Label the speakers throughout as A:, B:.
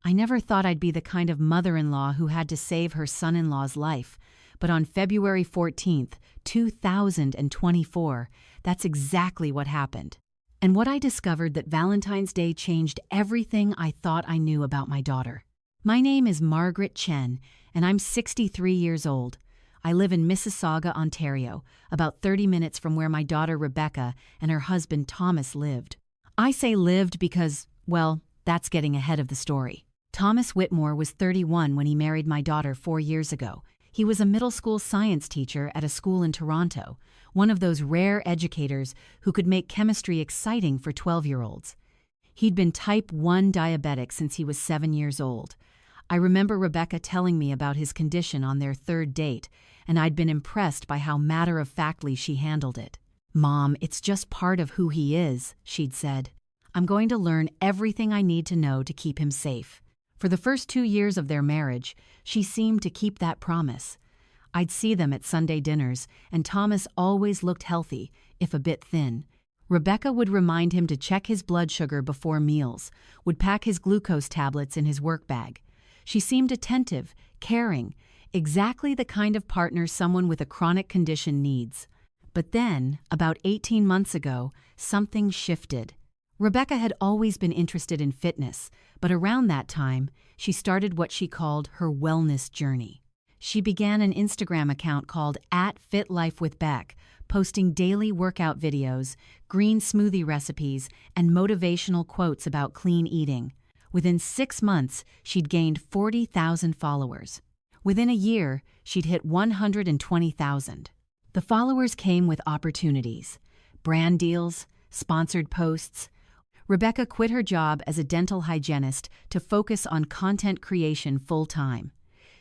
A: I never thought I'd be the kind of mother-in-law who had to save her son-in-law's life, but on February 14th, 2024, that's exactly what happened. And what I discovered that Valentine's Day changed everything I thought I knew about my daughter. My name is Margaret Chen, and I'm 63 years old. I live in Mississauga, Ontario, about 30 minutes from where my daughter Rebecca and her husband Thomas lived. I say lived because, well, that's getting ahead of the story. Thomas Whitmore was 31 when he married my daughter 4 years ago. He was a middle school science teacher at a school in Toronto, one of those rare educators who could make chemistry exciting for 12-year-olds. He'd been type 1 diabetic since he was 7 years old. I remember Rebecca telling me about his condition on their third date, and I'd been impressed by how matter-of-factly she handled it. "Mom, it's just part of who he is," she'd said. "I'm going to learn everything I need to know to keep him safe." For the first 2 years of their marriage, she seemed to keep that promise. I'd see them at Sunday dinners, and Thomas always looked healthy, if a bit thin. Rebecca would remind him to check his blood sugar before meals, would pack his glucose tablets in his work bag. She seemed attentive, caring, exactly the kind of partner someone with a chronic condition needs. But then, about 18 months ago, something shifted. Rebecca had always been interested in fitness, but around that time, she started what she called her wellness journey. She began an Instagram account called @FitLifeWithBeck, posting daily workout videos, green smoothie recipes, and motivational quotes about clean eating. Within 6 months, she'd gained 40,000 followers. Within a year, she'd hit 120,000. The followers came with opportunities, brand deals, sponsored posts. Rebecca quit her job as a dental hygienist to focus on content creation full-time.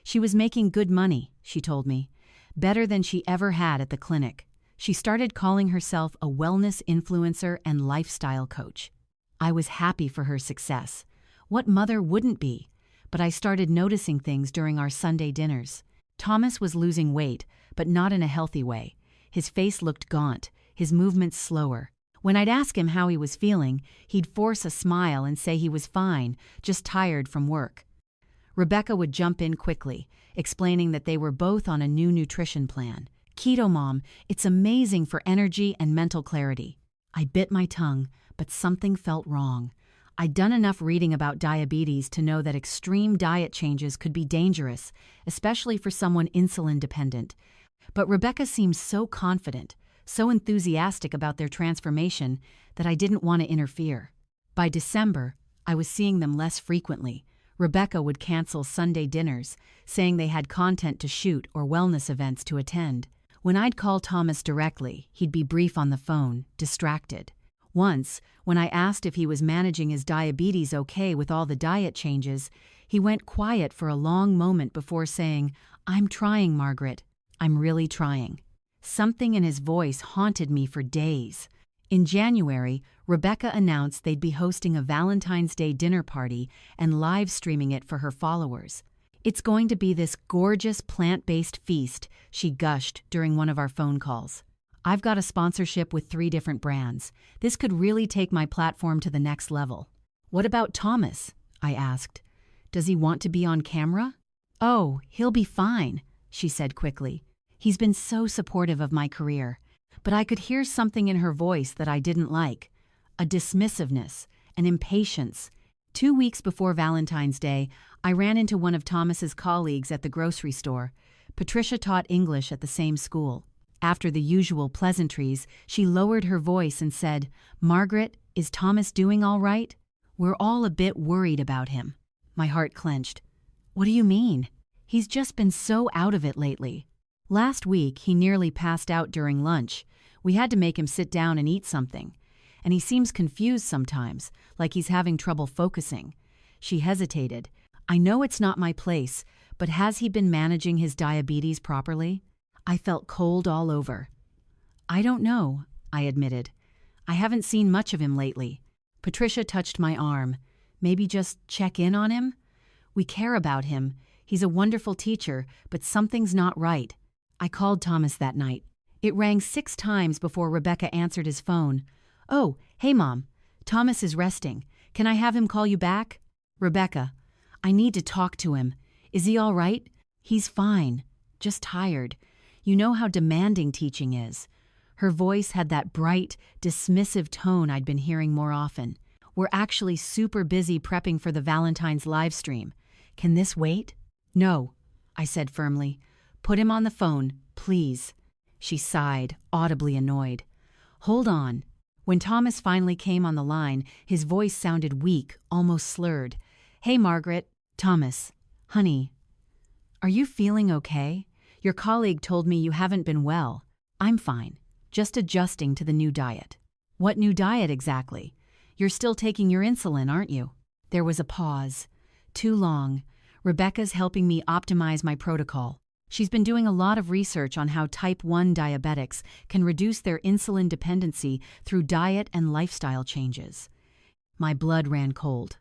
A: She was making good money, she told me, better than she ever had at the clinic. She started calling herself a wellness influencer and lifestyle coach. I was happy for her success. What mother wouldn't be? But I started noticing things during our Sunday dinners. Thomas was losing weight, but not in a healthy way. His face looked gaunt, his movements slower. When I'd ask him how he was feeling, he'd force a smile and say he was fine, just tired from work. Rebecca would jump in quickly, explaining that they were both on a new nutrition plan. "Keto, Mom, it's amazing for energy and mental clarity." I bit my tongue, but something felt wrong. I'd done enough reading about diabetes to know that extreme diet changes could be dangerous, especially for someone insulin-dependent. But Rebecca seemed so confident, so enthusiastic about their transformation, that I didn't want to interfere. By December, I was seeing them less frequently. Rebecca would cancel Sunday dinners, saying they had content to shoot or wellness events to attend. When I'd call Thomas directly, he'd be brief on the phone, distracted. Once, when I asked if he was managing his diabetes okay with all the diet changes, he went quiet for a long moment before saying, "I'm trying, Margaret. I'm really trying." Something in his voice haunted me for days. In January, Rebecca announced they'd be hosting a Valentine's Day dinner party and live streaming it for her followers. "It's going to be this gorgeous plant-based feast," she gushed during one of our phone calls. "I've got a sponsorship with 3 different brands. This could really take my platform to the next level." "What about Thomas?" I asked. "Does he want to be on camera?" "Oh, he'll be fine," she said quickly. "He's been so supportive of my career." But I could hear something in her voice that I didn't like. A dismissiveness, an impatience. 2 weeks before Valentine's Day, I ran into one of Thomas's colleagues at the grocery store. Patricia taught English at the same school. After the usual pleasantries, she lowered her voice and said, "Margaret, is Thomas doing all right? We're all a bit worried about him." My heart clenched. "What do you mean?" "He's just been so out of it lately. Last week, he nearly passed out during lunch. We had to make him sit down and eat something. And he seems confused sometimes, like he's having trouble focusing." She hesitated. "I know it's not my place, but has he been managing his diabetes properly?" I felt cold all over. "I don't know," I admitted. "I haven't seen much of him lately." Patricia touched my arm. "Maybe just check in on him? We care about him. He's a wonderful teacher, but something's not right." I called Thomas that night. It rang 6 times before Rebecca answered his phone. "Oh, hey Mom. Thomas is resting. Can I have him call you back?" "Rebecca, I need to talk to him. Is he all right? He's fine, just tired. You know how demanding teaching is. Her voice had that bright, dismissive tone I'd been hearing more often. We're actually super busy prepping for the Valentine's live stream. Can this wait? No, I said firmly. Put him on the phone, please. She sighed, audibly annoyed. Hold on. When Thomas finally came on the line, his voice sounded weak, almost slurred. Hey, Margaret. Thomas. Honey. Are you feeling okay? Your colleague told me you haven't been well. I'm fine. Just adjusting to the new diet. What new diet exactly? You're still taking your insulin, aren't you? There was a pause. Too long. Rebecca's helping me optimize my protocol. She's been doing a lot of research on how type 1 diabetics can reduce their insulin dependency through diet and lifestyle changes. My blood ran cold.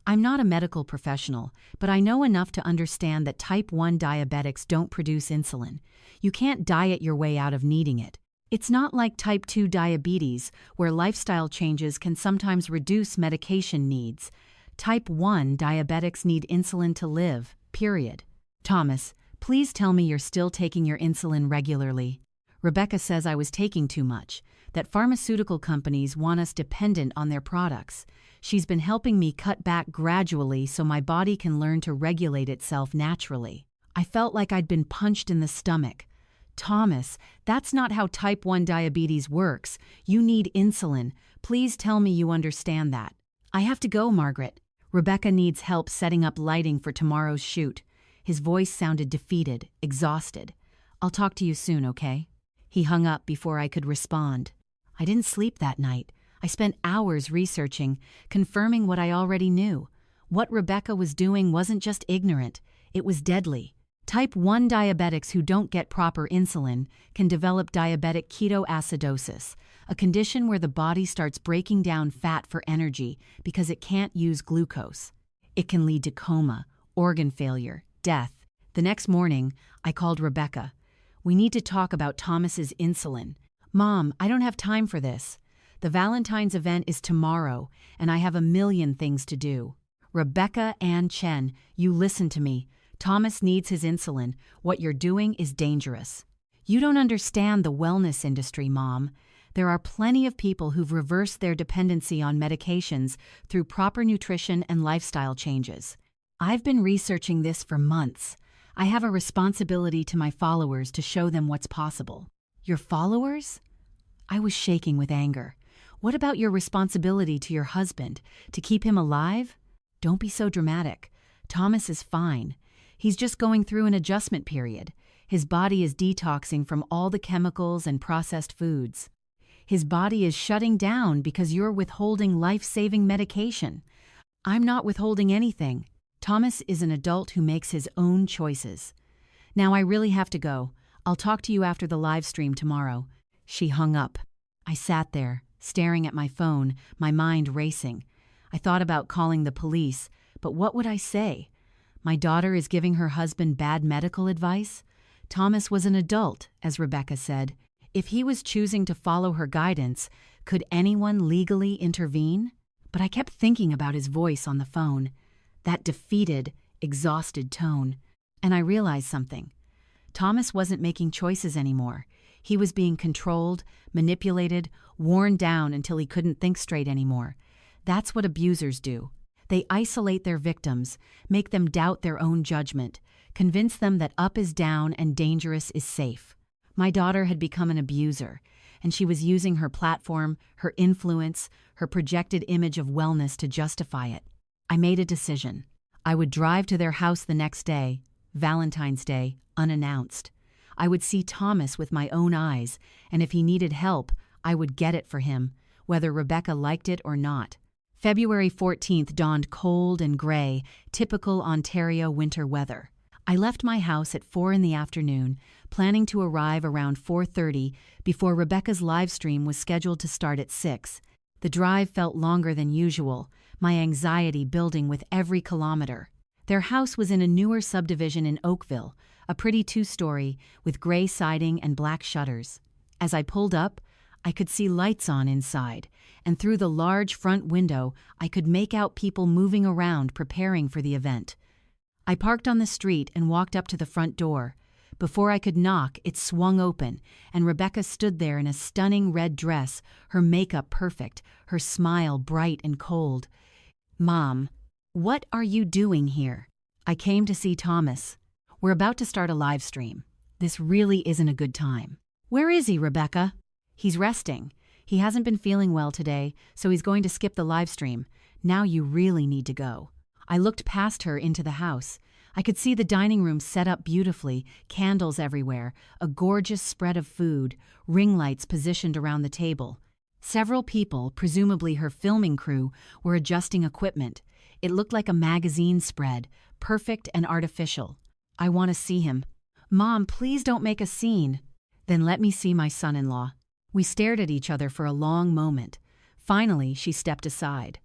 A: I'm not a medical professional, but I know enough to understand that type 1 diabetics don't produce insulin. You can't diet your way out of needing it. It's not like type 2 diabetes, where lifestyle changes can sometimes reduce medication needs. Type 1 diabetics need insulin to live, period. Thomas, please tell me you're still taking your insulin regularly. Rebecca says I was taking too much, that pharmaceutical companies want us dependent on their products. She's been helping me cut back gradually so my body can learn to regulate itself naturally. I felt like I'd been punched in the stomach. Thomas, that's not how type 1 diabetes works. You need insulin. Please tell me you understand that. I have to go, Margaret. Rebecca needs help setting up lighting for tomorrow's shoot. His voice sounded defeated, exhausted. I'll talk to you soon, okay? He hung up before I could respond. I didn't sleep that night. I spent hours researching, confirming what I already knew. What Rebecca was doing wasn't just ignorant, it was deadly. Type 1 diabetics who don't get proper insulin can develop diabetic ketoacidosis, a condition where the body starts breaking down fat for energy because it can't use glucose. It can lead to coma, organ failure, death. The next morning, I called Rebecca. We need to talk about Thomas's insulin. Mom, I don't have time for this. The Valentine's event is tomorrow, and I have a million things to do. Rebecca Ann Chen, you listen to me. Thomas needs his insulin. What you're doing is dangerous. You don't understand the wellness industry, Mom. There are plenty of people who've reversed their dependency on medications through proper nutrition and lifestyle changes. I've been researching this for months. I have a responsibility to my followers to show them what's possible. Your followers? I was shaking with anger. What about your responsibility to your husband, to keep him alive? Don't be so dramatic. Thomas is fine. He's just going through an adjustment period. His body is detoxing from all the chemicals and processed foods. His body is shutting down because you're withholding life-saving medication. I'm not withholding anything. Thomas is an adult who makes his own choices. Now I really have to go. I'll talk to you after the live stream tomorrow. She hung up. I sat there, staring at my phone, my mind racing. I thought about calling the police, but what would I say? My daughter is giving her husband bad medical advice? Thomas was an adult, as Rebecca said. If he was choosing to follow her guidance, could anyone legally intervene? But I kept thinking about his voice on the phone, that defeated, exhausted tone, and I realized something. Thomas wasn't making choices anymore. He was being controlled, manipulated, worn down until he couldn't think straight anymore. That's what abusers do. They isolate their victims, make them doubt their own judgment, convince them that up is down and dangerous is safe. My daughter had become an abuser, and she was using her platform, her influence, her projected image of wellness to justify it. I made a decision. I would drive to their house the next day, Valentine's Day, unannounced. I would see Thomas with my own eyes, and if he needed help, I would get it for him, whether Rebecca liked it or not. February 14th dawned cold and gray, typical Ontario winter weather. I left my house at 4 in the afternoon, planning to arrive around 4:30 before Rebecca's live stream was scheduled to start at 6. The drive felt longer than usual, my anxiety building with every kilometer. Their house was in a newer subdivision in Oakville, a pretty 2-story, with gray siding and black shutters. As I pulled up, I could see lights on inside, and through the large front window, I could make out people moving around preparing for the event. I parked on the street and walked up to the front door. Before I could knock, it swung open, and Rebecca stood there in a stunning red dress, her makeup perfect, her smile bright and cold. "Mom, what are you doing here?" "I came to see Thomas. We're about to start a live stream. This really isn't a good time." "Where is he, Rebecca?" "He's resting. He hasn't been feeling well today, so he's going to skip the live stream. Now you really need to go." I looked past her into the house. I could see the dining room set up beautifully, candles everywhere, a gorgeous spread of food, ring lights positioned around the table. Several people, presumably her filming crew, were adjusting equipment. It looked like a magazine spread, perfect and artificial. "I want to see him." "Mom, please don't make a scene." "Then let me see my son-in-law." We stared at each other for a long moment. Finally, she stepped aside.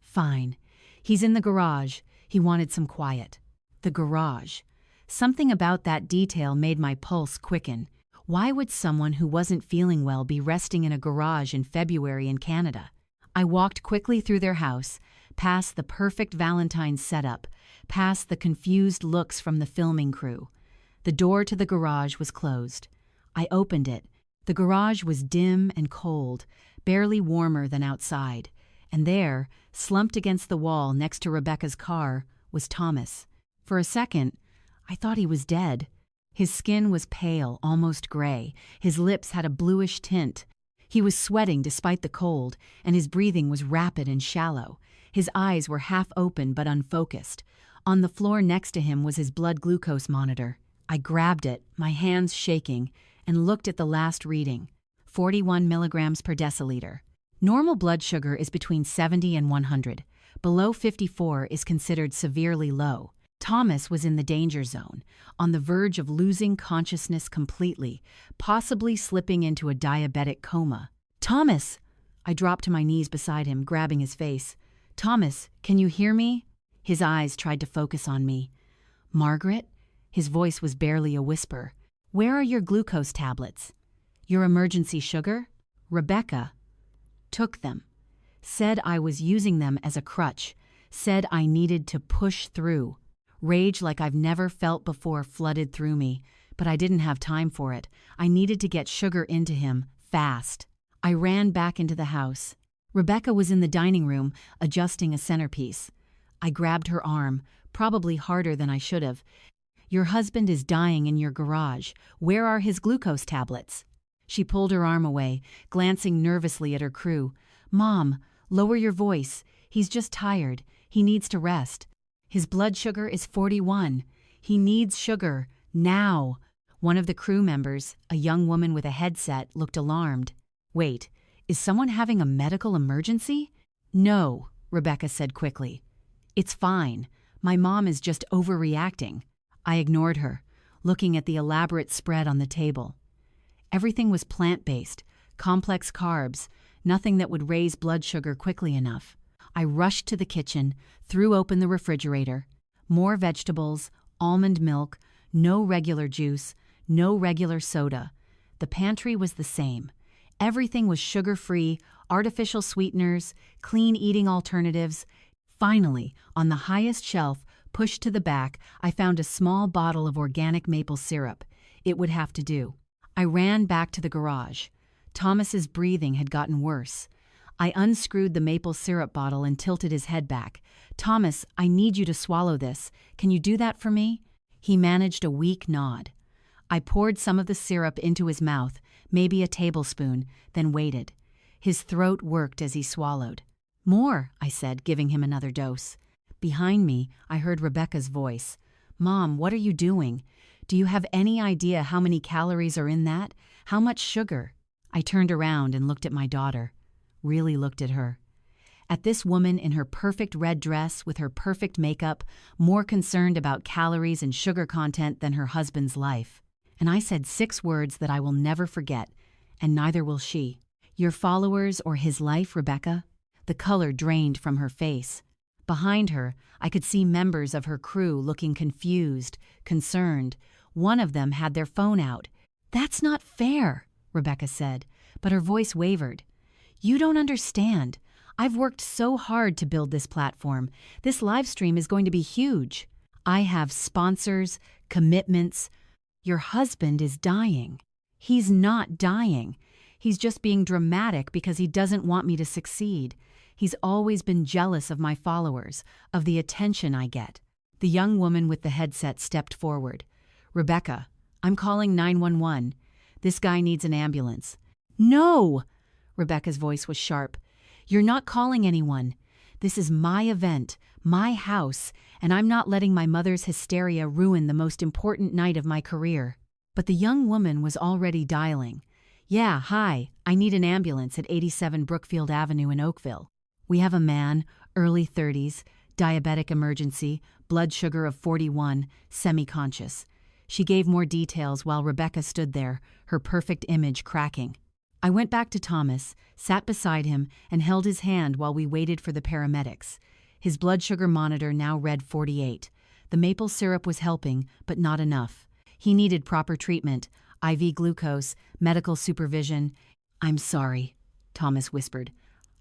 A: "Fine. He's in the garage. He wanted some quiet." The garage. Something about that detail made my pulse quicken. Why would someone who wasn't feeling well be resting in a garage in February in Canada? I walked quickly through their house, past the perfect Valentine setup, past the confused looks from the filming crew. The door to the garage was closed. I opened it. The garage was dim and cold, barely warmer than outside. And there, slumped against the wall next to Rebecca's car, was Thomas. For a second, I thought he was dead. His skin was pale, almost gray. His lips had a bluish tint. He was sweating despite the cold, and his breathing was rapid and shallow. His eyes were half open but unfocused. On the floor next to him was his blood glucose monitor. I grabbed it, my hands shaking, and looked at the last reading, 41 milligrams per deciliter. Normal blood sugar is between 70 and 100. Below 54 is considered severely low. Thomas was in the danger zone, on the verge of losing consciousness completely, possibly slipping into a diabetic coma. "Thomas!" I dropped to my knees beside him, grabbing his face. "Thomas, can you hear me?" His eyes tried to focus on me. "Margaret?" His voice was barely a whisper. "Where are your glucose tablets? Your emergency sugar?" Rebecca took them. Said I was using them as a crutch. Said I needed to push through. Rage like I've never felt before flooded through me, but I didn't have time for it. I needed to get sugar into him, fast. I ran back into the house. Rebecca was in the dining room, adjusting a centerpiece. I grabbed her arm, probably harder than I should have. "Your husband is dying in your garage. Where are his glucose tablets?" She pulled her arm away, glancing nervously at her crew. "Mom, lower your voice. He's just tired. He needs to rest. His blood sugar is 41. He needs sugar. Now." One of the crew members, a young woman with a headset, looked alarmed. "Wait, is someone having a medical emergency?" "No," Rebecca said quickly. "It's fine. My mom is just overreacting." I ignored her, looking at the elaborate spread on the table. Everything was plant-based, complex carbs, nothing that would raise blood sugar quickly enough. I rushed to the kitchen, threw open the refrigerator. More vegetables, almond milk, no regular juice, no regular soda. The pantry was the same. Everything was sugar-free, artificial sweeteners, clean eating alternatives. Finally, on the highest shelf, pushed to the back, I found a small bottle of organic maple syrup. It would have to do. I ran back to the garage. Thomas's breathing had gotten worse. I unscrewed the maple syrup bottle and tilted his head back. "Thomas, I need you to swallow this. Can you do that for me?" He managed a weak nod. I poured some of the syrup into his mouth, maybe a tablespoon, then waited. His throat worked as he swallowed. "More," I said, giving him another dose. Behind me, I heard Rebecca's voice. "Mom, what are you doing? Do you have any idea how many calories are in that? How much sugar?" I turned around and looked at my daughter. Really looked at her. At this woman in her perfect red dress with her perfect makeup, more concerned about calories and sugar content than her husband's life. And I said 6 words that I will never forget, and neither will she. "Your followers or his life, Rebecca?" The color drained from her face. Behind her, I could see members of her crew looking confused, concerned. One of them had their phone out. "That's not fair," Rebecca said. but her voice wavered. "You don't understand. I've worked so hard to build this platform. This live stream is going to be huge. I have sponsors, commitments. Your husband is dying." "He's not dying. He's just being dramatic because he doesn't want me to succeed. He's always been jealous of my followers, of the attention I get." The young woman with the headset stepped forward. "Rebecca, I'm calling 911. This guy needs an ambulance." "No!" Rebecca's voice was sharp. "You're not calling anyone. This is my event, my house, and I'm not letting my mother's hysteria ruin the most important night of my career." But the young woman was already dialing. "Yeah, hi, I need an ambulance at 87 Brookfield Avenue in Oakville. We have a man, early 30s, diabetic emergency, blood sugar of 41, semi-conscious." She gave more details while Rebecca stood there, her perfect image cracking. I went back to Thomas, sat beside him, and held his hand while we waited for the paramedics. His blood sugar monitor now read 48. The maple syrup was helping, but not enough. He needed proper treatment, IV glucose, medical supervision. "I'm sorry," Thomas whispered.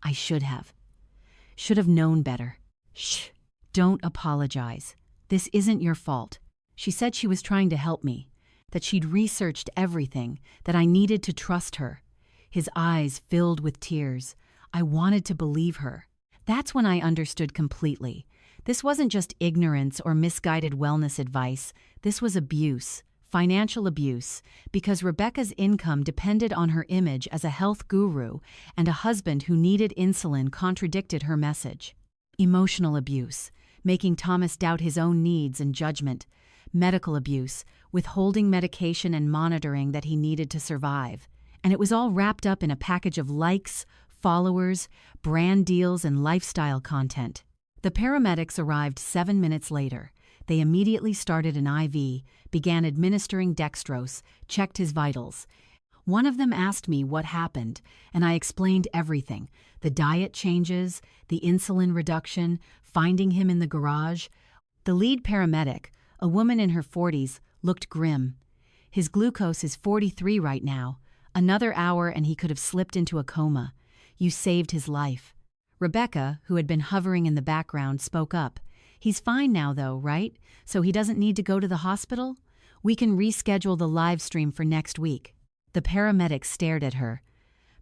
A: "I should have known better." "Shh, don't apologize. This isn't your fault." She said she was trying to help me, that she'd researched everything, that I needed to trust her. His eyes filled with tears. I wanted to believe her. That's when I understood completely. This wasn't just ignorance or misguided wellness advice. This was abuse, financial abuse, because Rebecca's income depended on her image as a health guru, and a husband who needed insulin contradicted her message. Emotional abuse, making Thomas doubt his own needs and judgment. Medical abuse, withholding medication and monitoring that he needed to survive. And it was all wrapped up in a package of likes, followers, brand deals, and lifestyle content. The paramedics arrived 7 minutes later. They immediately started an IV, began administering dextrose, checked his vitals. One of them asked me what happened, and I explained everything: the diet changes, the insulin reduction, finding him in the garage. The lead paramedic, a woman in her 40s, looked grim. "His glucose is 43 right now. Another hour and he could have slipped into a coma. You saved his life." Rebecca, who had been hovering in the background, spoke up. "He's fine now though, right? So he doesn't need to go to the hospital? We can reschedule the live stream for next week." The paramedic stared at her.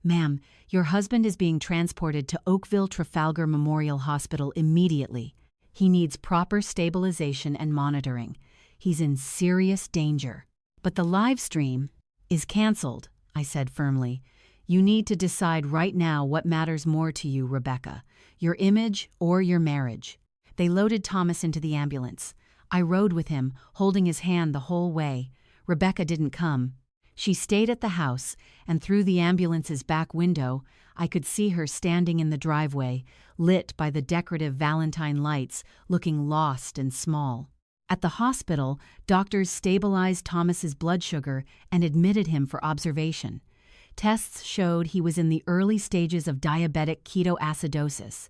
A: "Ma'am, your husband is being transported to Oakville Trafalgar Memorial Hospital immediately. He needs proper stabilization and monitoring. He's in serious danger." "But the live stream is canceled," I said firmly. "You need to decide right now what matters more to you, Rebecca, your image or your marriage." They loaded Thomas into the ambulance. I rode with him, holding his hand the whole way. Rebecca didn't come. She stayed at the house, and through the ambulance's back window, I could see her standing in the driveway, lit by the decorative Valentine lights, looking lost and small. At the hospital, doctors stabilized Thomas's blood sugar and admitted him for observation. Tests showed he was in the early stages of diabetic ketoacidosis.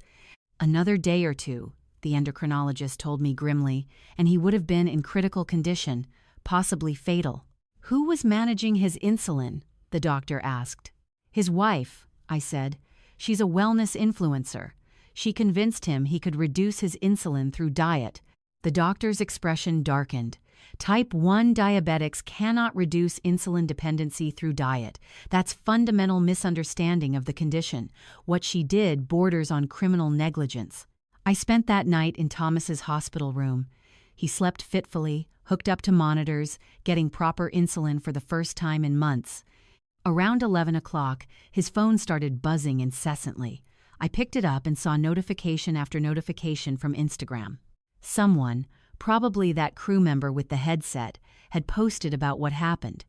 A: "Another day or two," the endocrinologist told me grimly, "and he would have been in critical condition, possibly fatal." "Who was managing his insulin?" the doctor asked. "His wife," I said. "She's a wellness influencer. She convinced him he could reduce his insulin through diet." The doctor's expression darkened. "Type 1 diabetics cannot reduce insulin dependency through diet. That's fundamental misunderstanding of the condition. What she did borders on criminal negligence." I spent that night in Thomas's hospital room. He slept fitfully, hooked up to monitors, getting proper insulin for the first time in months. Around 11 o'clock, his phone started buzzing incessantly. I picked it up and saw notification after notification from Instagram. Someone, probably that crew member with the headset, had posted about what happened.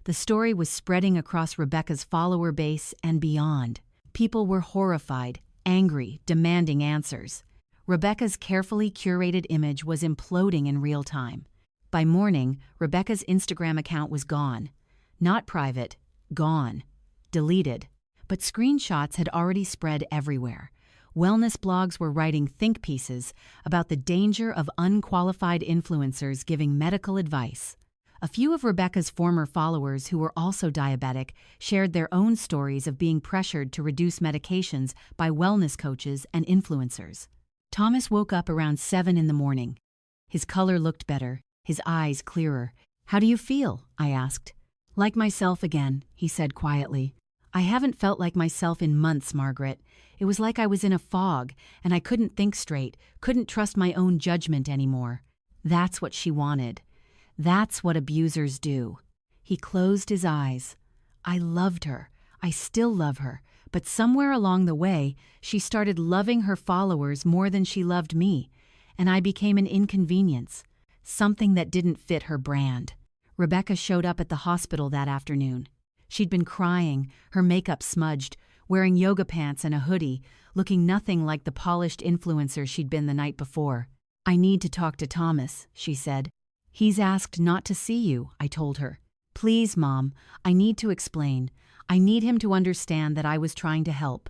A: The story was spreading across Rebecca's follower base and beyond. People were horrified, angry, demanding answers. Rebecca's carefully curated image was imploding in real time. By morning, Rebecca's Instagram account was gone. Not private, gone. Deleted. But screenshots had already spread everywhere. Wellness blogs were writing think pieces about the danger of unqualified influencers giving medical advice. A few of Rebecca's former followers who were also diabetic shared their own stories of being pressured to reduce medications by wellness coaches and influencers. Thomas woke up around 7 in the morning. His color looked better, his eyes clearer. "How do you feel?" I asked. "Like myself again," he said quietly. "I haven't felt like myself in months, Margaret. It was like I was in a fog, and I couldn't think straight, couldn't trust my own judgment anymore." That's what she wanted. That's what abusers do. He closed his eyes. I loved her. I still love her. But somewhere along the way, she started loving her followers more than she loved me, and I became an inconvenience, something that didn't fit her brand. Rebecca showed up at the hospital that afternoon. She'd been crying, her makeup smudged, wearing yoga pants and a hoodie, looking nothing like the polished influencer she'd been the night before. "I need to talk to Thomas," she said. "He's asked not to see you," I told her. "Please, Mom, I need to explain. I need him to understand that I was trying to help.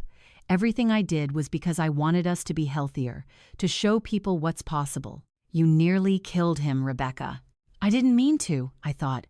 A: Everything I did was because I wanted us to be healthier, to show people what's possible." "You nearly killed him, Rebecca." "I didn't mean to," I thought.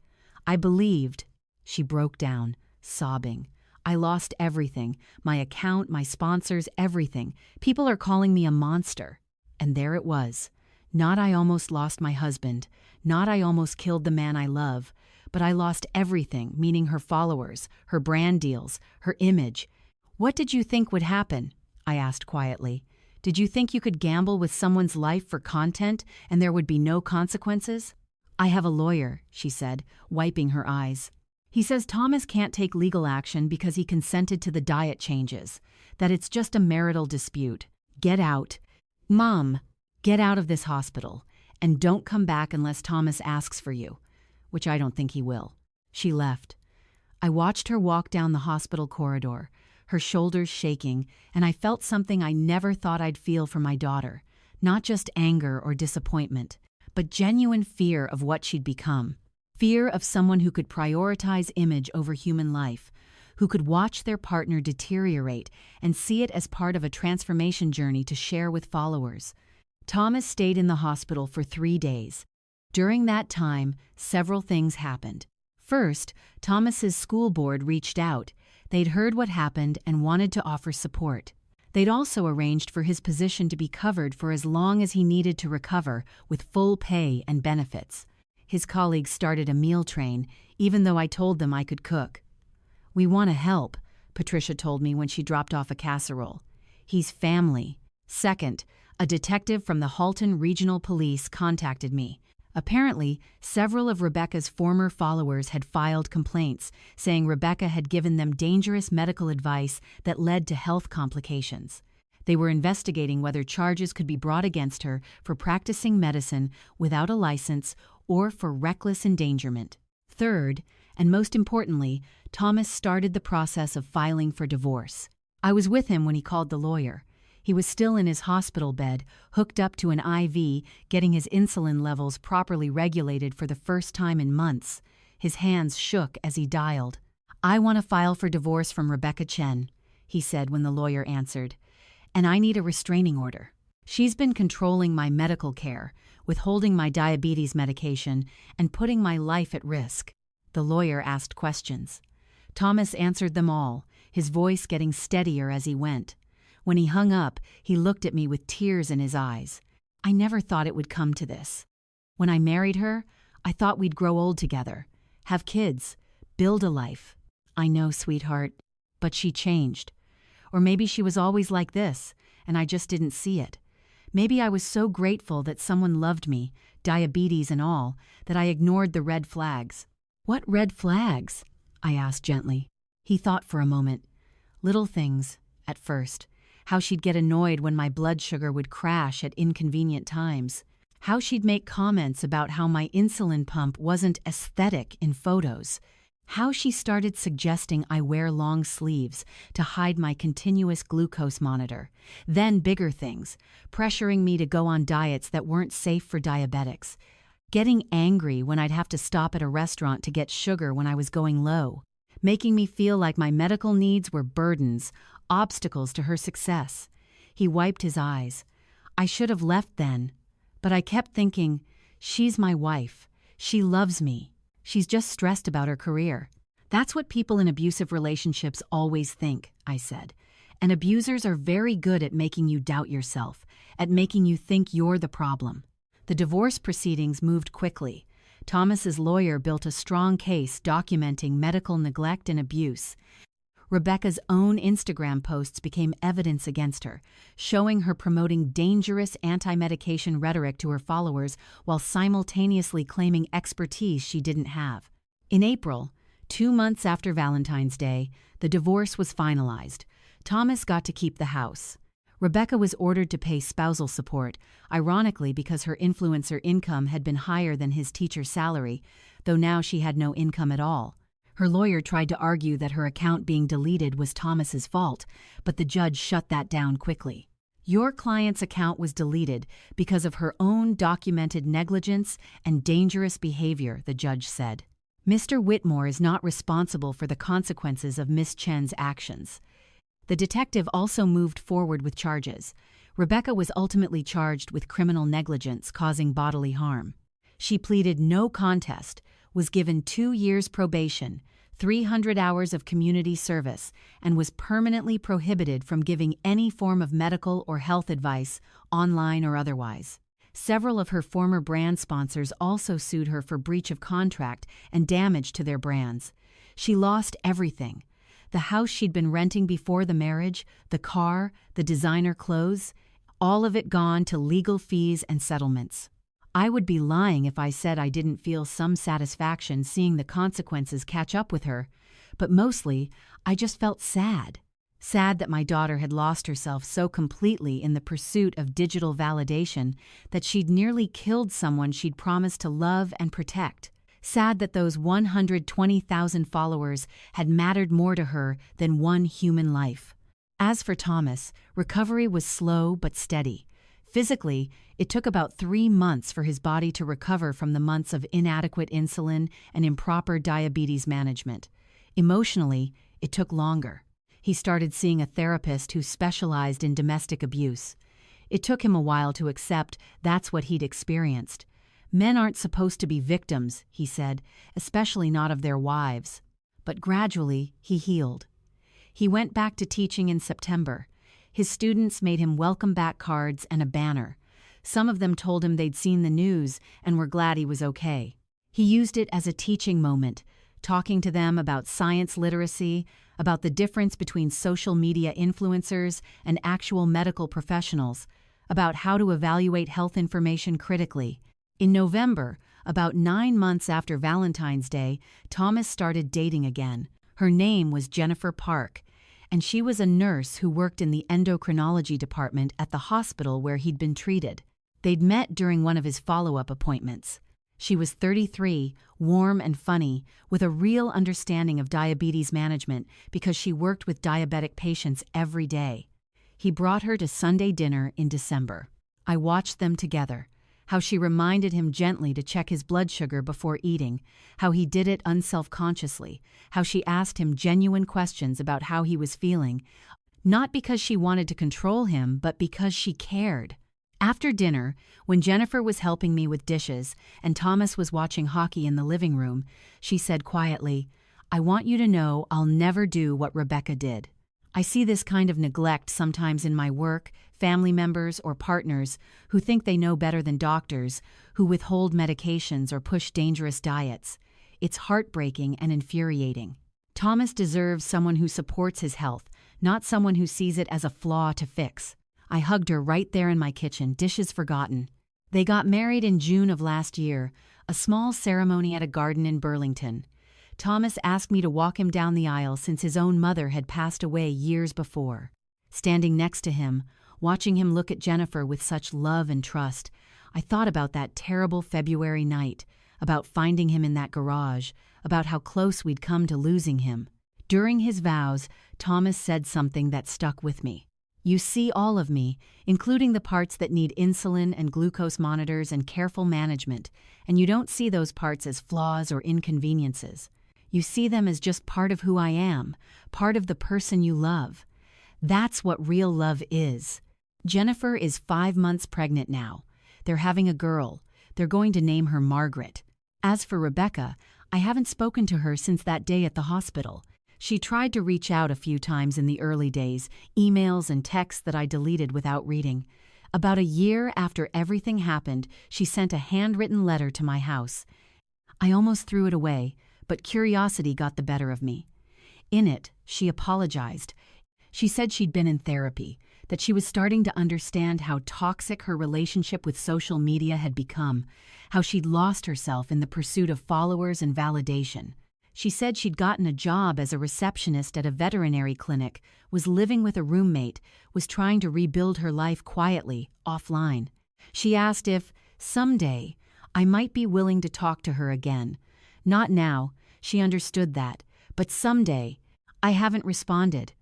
A: "I believed." She broke down, sobbing. "I lost everything, my account, my sponsors, everything. People are calling me a monster." And there it was. Not I almost lost my husband, not I almost killed the man I love, but I lost everything, meaning her followers, her brand deals, her image. "What did you think would happen?" I asked quietly. "Did you think you could gamble with someone's life for content and there would be no consequences?" "I have a lawyer," she said, wiping her eyes. "He says Thomas can't take legal action because he consented to the diet changes, that it's just a marital dispute. Get out. Mom, get out of this hospital, and don't come back unless Thomas asks for you," which I don't think he will. She left. I watched her walk down the hospital corridor, her shoulders shaking, and I felt something I never thought I'd feel for my daughter, not just anger or disappointment, but genuine fear of what she'd become. Fear of someone who could prioritize image over human life, who could watch their partner deteriorate and see it as part of a transformation journey to share with followers. Thomas stayed in the hospital for 3 days. During that time, several things happened. First, Thomas's school board reached out. They'd heard what happened and wanted to offer support. They'd also arranged for his position to be covered for as long as he needed to recover, with full pay and benefits. His colleagues started a meal train, even though I told them I could cook. "We want to help," Patricia told me when she dropped off a casserole. "He's family." Second, a detective from the Halton Regional Police contacted me. Apparently, several of Rebecca's former followers had filed complaints, saying Rebecca had given them dangerous medical advice that led to health complications. They were investigating whether charges could be brought against her for practicing medicine without a license or for reckless endangerment. Third, and most importantly, Thomas started the process of filing for divorce. I was with him when he called the lawyer. He was still in his hospital bed, hooked up to an IV, getting his insulin levels properly regulated for the first time in months. His hands shook as he dialed. "I want to file for divorce from Rebecca Chen," he said when the lawyer answered. "And I need a restraining order. She's been controlling my medical care, withholding my diabetes medication, and putting my life at risk." The lawyer asked questions. Thomas answered them all, his voice getting steadier as he went. When he hung up, he looked at me with tears in his eyes. "I never thought it would come to this. When I married her, I thought we'd grow old together, have kids, build a life. I know, sweetheart, but she changed. Or maybe she was always like this, and I just didn't see it. Maybe I was so grateful that someone loved me, diabetes and all, that I ignored the red flags." "What red flags?" I asked gently. He thought for a moment. "Little things, at first. How she'd get annoyed when my blood sugar would crash at inconvenient times. How she'd make comments about how my insulin pump wasn't aesthetic in photos. How she started suggesting I wear long sleeves to hide my continuous glucose monitor. Then bigger things, pressuring me to go on diets that weren't safe for diabetics. Getting angry when I'd have to stop at a restaurant to get sugar when I was going low. Making me feel like my medical needs were burdens, obstacles to her success." He wiped his eyes. "I should have left then, but I kept thinking, she's my wife. She loves me. She's just stressed about her career. That's what people in abusive relationships always think, I said. And abusers are very good at making you doubt yourself, at making you think you're the problem. The divorce proceedings moved quickly. Thomas's lawyer built a strong case documenting medical neglect and abuse. Rebecca's own Instagram posts became evidence against her, showing her promoting dangerous anti-medication rhetoric to her followers while simultaneously claiming expertise she didn't have. In April, 2 months after Valentine's Day, the divorce was finalized. Thomas got to keep the house. Rebecca was ordered to pay spousal support, ironically because her influencer income had been higher than his teacher's salary, though now she had no income at all. Her lawyer tried to argue that her account being deleted was Thomas's fault, but the judge shut that down quickly. Your client's account was deleted because of her own documented negligence and dangerous behavior, the judge said. Mr. Whitmore is not responsible for the consequences of Miss Chen's actions. The detective also moved forward with charges. Rebecca was ultimately charged with criminal negligence causing bodily harm. She pleaded no contest, was given 2 years probation, 300 hours of community service, and was permanently prohibited from giving any form of medical or health advice, online or otherwise. Several of her former brand sponsors also sued her for breach of contract and damage to their brands. She lost everything. The house she'd been renting before the marriage, the car, the designer clothes, all of it gone to legal fees and settlements. I would be lying if I said I didn't feel some satisfaction seeing the consequences catch up with her, but mostly I just felt sad. Sad that my daughter had lost herself so completely in the pursuit of digital validation that she'd nearly killed someone she'd promised to love and protect. Sad that those 120,000 followers had mattered more to her than one human life. As for Thomas, recovery was slow but steady. Physically, it took about 3 months for his body to recover from the months of inadequate insulin and improper diabetes management. Emotionally, it took longer. He started seeing a therapist who specialized in domestic abuse. It took him a while to accept that's what he'd experienced. Men aren't supposed to be victims, he said, especially not of their wives. But gradually, he healed. He went back to teaching in September. His students made him welcome back cards and a banner. Some of them told him they'd seen the news and were glad he was okay. He used it as a teaching moment, talking to them about science literacy, about the difference between social media influencers and actual medical professionals, about how to evaluate health information critically. In November, about 9 months after Valentine's Day, Thomas started dating again. Her name was Jennifer Park, and she was a nurse who worked in the endocrinology department at the hospital where he'd been treated. They'd met during one of his follow-up appointments. She was 33, warm and funny, with a real understanding of diabetes management because she worked with diabetic patients every day. He brought her to Sunday dinner in December. I watched them together. How she reminded him gently to check his blood sugar before eating, how he did it unselfconsciously, how she asked him genuine questions about how he was feeling, not because she wanted to control him, but because she cared. After dinner, when Jennifer was helping me with dishes and Thomas was watching hockey in the living room, she said quietly, "I want you to know I'll never do what Rebecca did. I see this kind of neglect sometimes in my work, family members or partners who think they know better than doctors, who withhold medications or push dangerous diets. It's heartbreaking and infuriating. Thomas deserves someone who supports his health, not someone who sees it as a flaw to fix." I hugged her right there in my kitchen, dishes forgotten. They got married in June of last year, a small ceremony at a garden in Burlington. Thomas asked me to walk him down the aisle since his own mother had passed away years before. Standing next to him, watching him look at Jennifer with such love and trust, I thought about that terrible February night, about finding him in that garage, about how close we'd come to losing him. During his vows, Thomas said something that stuck with me. "You see all of me, including the parts that need insulin and glucose monitors and careful management, and you don't see those parts as flaws or inconveniences. You see them as just part of who I am, part of the person you love. That's what real love is." Jennifer is 5 months pregnant now. They're having a girl. They're going to name her Margaret. As for Rebecca, I haven't spoken to her since that day at the hospital. She tried to reach out a few times in the early days, emails and texts that I deleted without reading. About a year after everything happened, she sent a handwritten letter to my house. I almost threw it away, but curiosity got the better of me. In it, she apologized. She said she'd been in therapy, that she was starting to understand how toxic her relationship with social media had become, how she'd lost herself in the pursuit of followers and validation. She said she'd gotten a job as a receptionist at a veterinary clinic, was living with a roommate, was trying to rebuild her life quietly, offline. She asked if, someday, I might be willing to talk to her again. Not now, she understood that, but someday. I haven't responded.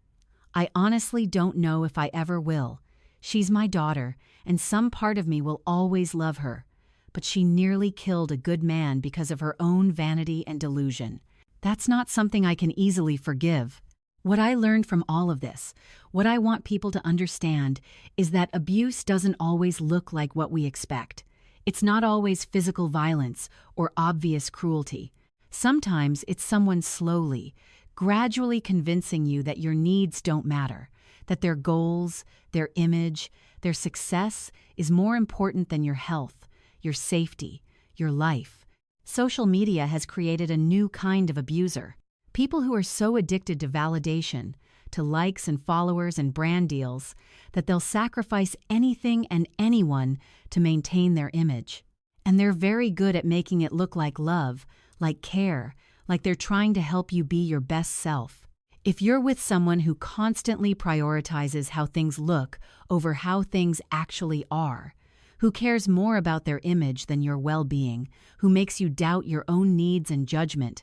A: I honestly don't know if I ever will. She's my daughter, and some part of me will always love her. But she nearly killed a good man because of her own vanity and delusion. That's not something I can easily forgive. What I learned from all of this, what I want people to understand, is that abuse doesn't always look like what we expect. It's not always physical violence or obvious cruelty. Sometimes it's someone slowly, gradually convincing you that your needs don't matter, that their goals, their image, their success is more important than your health, your safety, your life. Social media has created a new kind of abuser. People who are so addicted to validation, to likes and followers and brand deals, that they'll sacrifice anything and anyone to maintain their image. And they're very good at making it look like love, like care, like they're trying to help you be your best self. If you're with someone who constantly prioritizes how things look over how things actually are, who cares more about their image than your well-being, who makes you doubt your own needs and judgment,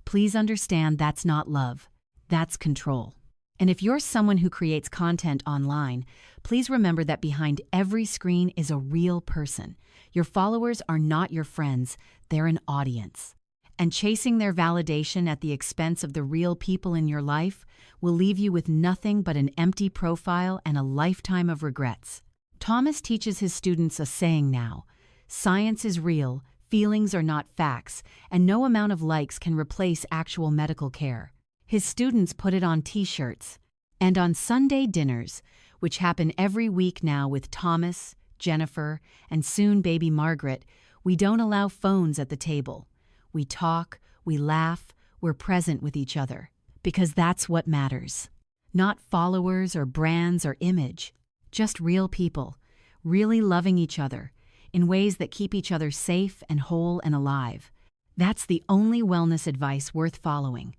A: please understand that's not love, that's control. And if you're someone who creates content online, please remember that behind every screen is a real person. Your followers are not your friends, they're an audience. And chasing their validation at the expense of the real people in your life will leave you with nothing but an empty profile and a lifetime of regrets. Thomas teaches his students a saying now: science is real, feelings are not facts, and no amount of likes can replace actual medical care. His students put it on t-shirts. And on Sunday dinners, which happen every week now with Thomas, Jennifer, and soon baby Margaret, we don't allow phones at the table. We talk, we laugh, we're present with each other. Because that's what matters. Not followers or brands or image. Just real people, really loving each other, in ways that keep each other safe and whole and alive. That's the only wellness advice worth following.